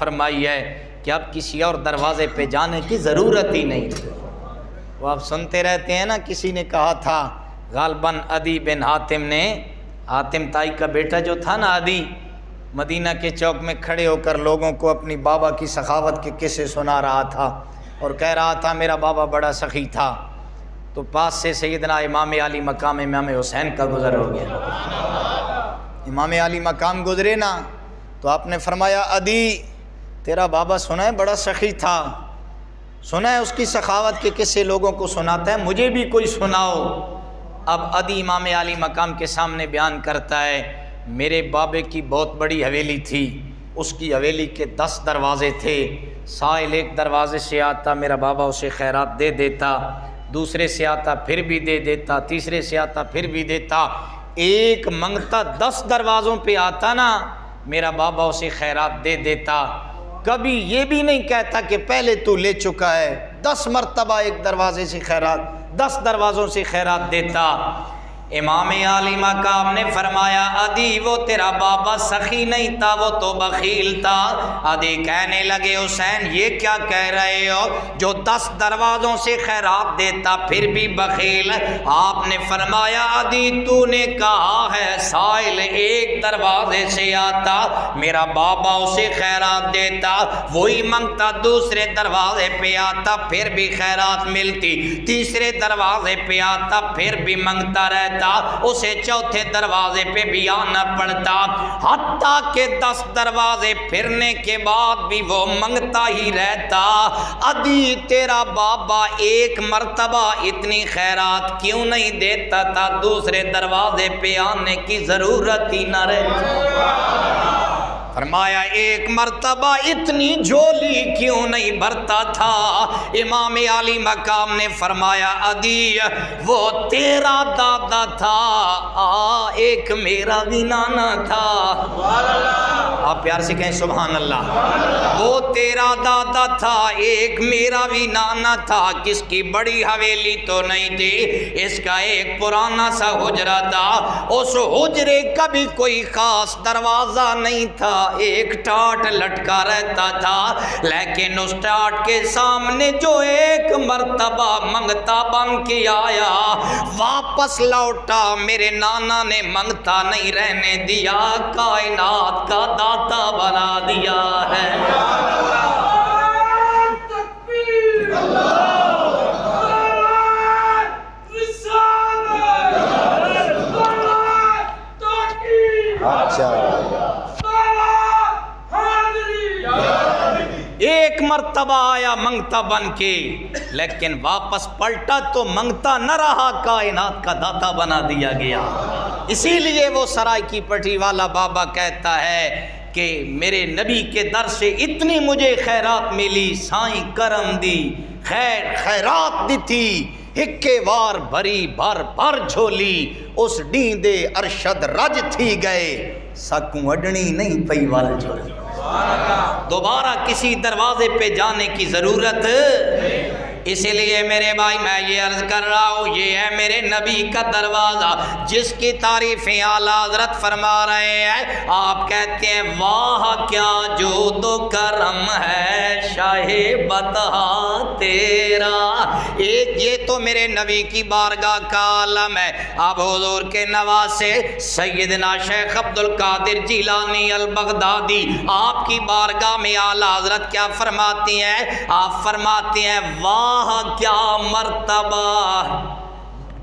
فرمائی ہے کہ اب کسی اور دروازے پہ جانے کی ضرورت ہی نہیں۔ وہ آپ سنتے رہتے ہیں نا، کسی نے کہا تھا غالباً عدی بن حاتم نے، حاتم تائی کا بیٹا جو تھا نا عدی، مدینہ کے چوک میں کھڑے ہو کر لوگوں کو اپنی بابا کی سخاوت کے قصے سنا رہا تھا اور کہہ رہا تھا میرا بابا بڑا سخی تھا، تو پاس سے سیدنا امام علی مقام امام حسین کا گزر ہو گیا۔ امام علی مقام گزرے نا تو آپ نے فرمایا عدی تیرا بابا سنا ہے بڑا سخی تھا، سنا ہے اس کی سخاوت کے قصے لوگوں کو سناتا ہے، مجھے بھی کوئی سناؤ۔ اب عدی امام علی مقام کے سامنے بیان کرتا ہے میرے بابے کی بہت بڑی حویلی تھی، اس کی حویلی کے 10 دروازے تھے، سائل ایک دروازے سے آتا میرا بابا اسے خیرات دے دیتا، دوسرے سے آتا پھر بھی دے دیتا، تیسرے سے آتا پھر بھی دیتا، ایک منگتا 10 دروازوں پہ آتا نا میرا بابا اسے خیرات دے دیتا، کبھی یہ بھی نہیں کہتا کہ پہلے تو لے چکا ہے، 10 مرتبہ ایک دروازے سے خیرات، 10 دروازوں سے خیرات دیتا۔ امام علی مقام نے فرمایا عدی وہ تیرا بابا سخی نہیں تھا، وہ تو بخیل تھا۔ عدی کہنے لگے حسین یہ کیا کہہ رہے ہو، جو 10 دروازوں سے خیرات دیتا پھر بھی بخیل؟ آپ نے فرمایا عدی تو نے کہا ہے سائل ایک دروازے سے آتا میرا بابا اسے خیرات دیتا، وہی منگتا دوسرے دروازے پہ آتا پھر بھی خیرات ملتی، تیسرے دروازے پہ آتا پھر بھی منگتا رہتا، اسے چوتھے دروازے پہ بھی آنا پڑتا، حتیٰ کہ 10 دروازے پھرنے کے بعد بھی وہ منگتا ہی رہتا۔ عدی تیرا بابا ایک مرتبہ اتنی خیرات کیوں نہیں دیتا تھا، دوسرے دروازے پہ آنے کی ضرورت ہی نہ رہتی؟ فرمایا ایک مرتبہ اتنی جھولی کیوں نہیں بھرتا تھا؟ امام علی مقام نے فرمایا عدی وہ تیرا دادا تھا، ایک میرا بھی نانا تھا۔ آپ پیار سے کہیں سبحان اللہ۔ وہ تیرا دادا تھا، ایک میرا بھی نانا تھا، کس کی بڑی حویلی تو نہیں تھی، اس کا ایک پرانا سا حجرہ تھا، اس حجرے کا بھی کوئی خاص دروازہ نہیں تھا، ایک ٹاٹ لٹکا رہتا تھا، لیکن اس ٹاٹ کے سامنے جو ایک مرتبہ منگتا بن کے آیا واپس لوٹا، میرے نانا نے منگتا نہیں رہنے دیا، کائنات کا داتا بنا دیا ہے۔ ایک مرتبہ آیا منگتا بن کے، لیکن واپس پلٹا تو منگتا نہ رہا، کائنات کا داتا بنا دیا گیا۔ اسی لیے وہ سرائے کی پٹی والا بابا کہتا ہے کہ میرے نبی کے در سے اتنی مجھے خیرات ملی، سائیں کرم دی خیرات دی تھی، ہکے وار بھری بھر بھر جھولی، اس ڈیندے ارشد رج تھی گئے، سکوں اڈنی نہیں پئی وال جھولی۔ دوبارہ کسی دروازے پہ جانے کی ضرورت، اسی لیے میرے بھائی میں یہ عرض کر رہا ہوں یہ ہے میرے نبی کا دروازہ جس کی تعریفیں اعلیٰ حضرت فرما رہے ہیں۔ آپ کہتے ہیں واہ کیا جود و کرم ہے شاہ بطحا تیرا، ایک یہ تو میرے نبی کی بارگاہ کا عالم ہے۔ اب حضور کے نواسے سیدنا شیخ عبد القادر جیلانی البغدادی آپ کی بارگاہ میں اعلیٰ حضرت کیا فرماتی ہیں؟ آپ فرماتی ہیں واہ کیا مرتبہ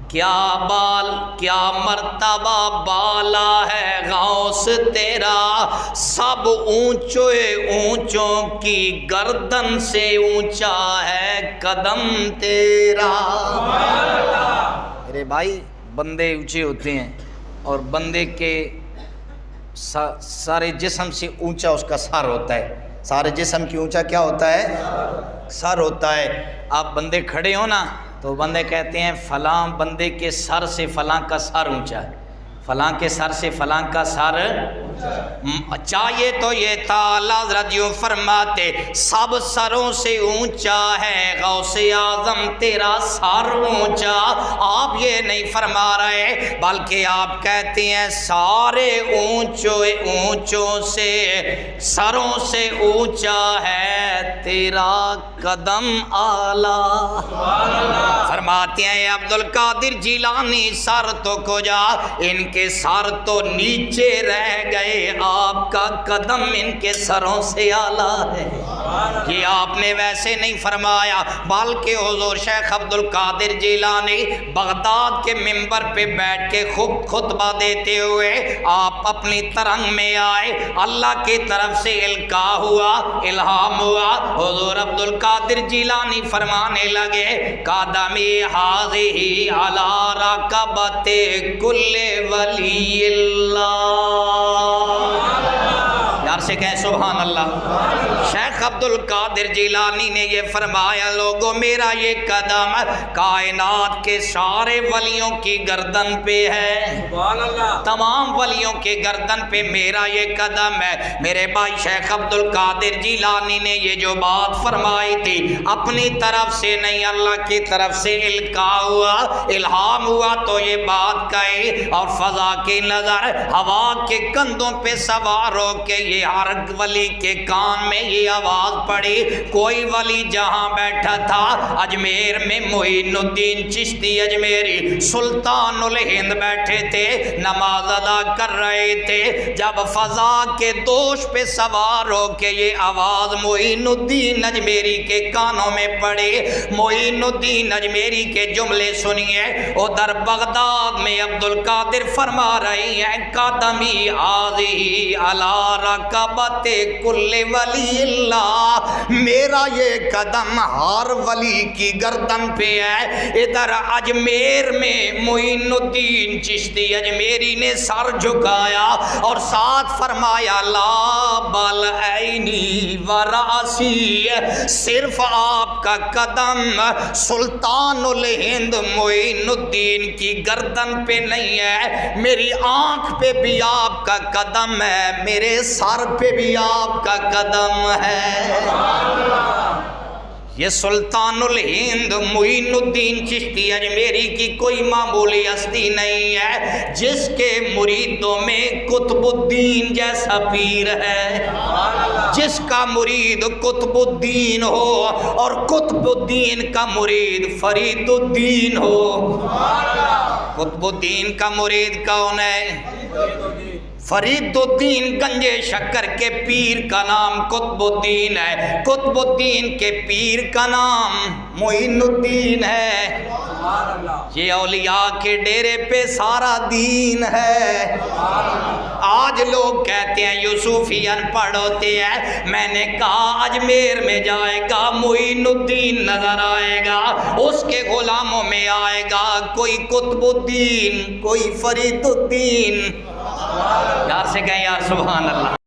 کیا مرتبہ بالا ہے غوث تیرا، سب اونچوں کی گردن سے اونچا ہے قدم تیرا۔ میرے بھائی بندے اونچے ہوتے ہیں اور بندے کے سارے جسم سے اونچا اس کا سر ہوتا ہے، سارے جسم کی اونچا کیا ہوتا ہے؟ سر ہوتا ہے۔ آپ بندے کھڑے ہو نا تو بندے کہتے ہیں فلاں بندے کے سر سے فلاں کا سر اونچا ہے، فلاں کے سر سے فلاں کا سر چاہیے تو یہ تعالیٰ حضرت یوں فرماتے سب سروں سے اونچا ہے غوث اعظم تیرا سر اونچا. آپ یہ نہیں فرما رہے بلکہ آپ کہتے ہیں سارے اونچوں سے سروں سے اونچا ہے تیرا قدم اعلیٰ. فرماتے ہیں عبد القادر جیلانی سر تو کجا ان کے سر تو نیچے رہ گئے آپ کا قدم ان کے سروں سے اعلیٰ ہے. یہ آپ نے ویسے نہیں فرمایا بلکہ حضور شیخ عبد القادر جیلانی بغداد کے منبر پہ بیٹھ کے خطبہ دیتے ہوئے آپ اپنی ترنگ میں آئے. اللہ کی طرف سے القاء ہوا الہام ہوا. حضور عبد القادر جیلانی فرمانے لگے قدمی ہذہ علی رکبۃ کل ولی اللہ. یار سے کہیں سبحان اللہ. شیخ عبد القادر جیلانی نے یہ فرمایا لوگوں میرا یہ قدم کائنات کے سارے ولیوں کی گردن پہ ہے. تمام ولیوں کے گردن پہ میرا یہ قدم ہے. میرے بھائی شیخ عبد القادر جیلانی نے یہ جو بات فرمائی تھی اپنی طرف سے نہیں اللہ کی طرف سے القاء ہوا الہام ہوا تو یہ بات کہی اور فضا کی نظر ہوا کے کندھوں پہ سوار ہو کے یہ ہر ولی کے کان میں یہ آواز پڑی. کوئی ولی جہاں بیٹھا تھا اجمیر میں معین الدین چشتی اجمیری سلطان الہند بیٹھے تھے نماز ادا کر رہے تھے. جب فضا کے دوش پہ سوار ہو کے یہ آواز معین الدین اجمیری کے کانوں میں پڑی معین الدین اجمیری کے جملے سنیے. ادھر بغداد میں عبد القادر فرما رہی ہیں قدمی ہذہ علی رکبۃ کل ولی اللہ میرا یہ قدم ہر ولی کی گردن پہ ہے. ادھر اجمیر میں معین الدین چشتی اجمیری نے سر جھکایا اور ساتھ فرمایا لا بل عینی و راسی صرف آپ کا قدم سلطان الہند معین الدین کی گردن پہ نہیں ہے میری آنکھ پہ بھی آپ کا قدم ہے میرے سر پہ بھی آپ کا قدم ہے. یہ سلطان الہند معین الدین چشتی اجمیری کی کوئی معمولی ہستی نہیں ہے جس کے مریدوں میں قطب الدین جیسا پیر ہے. جس کا مرید قطب الدین ہو اور قطب الدین کا مرید فرید الدین ہو. قطب الدین کا مرید کون ہے؟ فرید الدین گنجے شکر کے پیر کا نام قطب الدین ہے. قطب الدین کے پیر کا نام معین الدین ہے. یہ اولیاء کے ڈیرے پہ سارا دین ہے. آج لوگ کہتے ہیں یوسفی ان پڑھ ہوتے ہیں. میں نے کہا اجمیر میں جائے گا معین الدین نظر آئے گا اس کے غلاموں میں آئے گا کوئی قطب الدین کوئی فرید الدین. یار سے کہیں یار سبحان اللہ.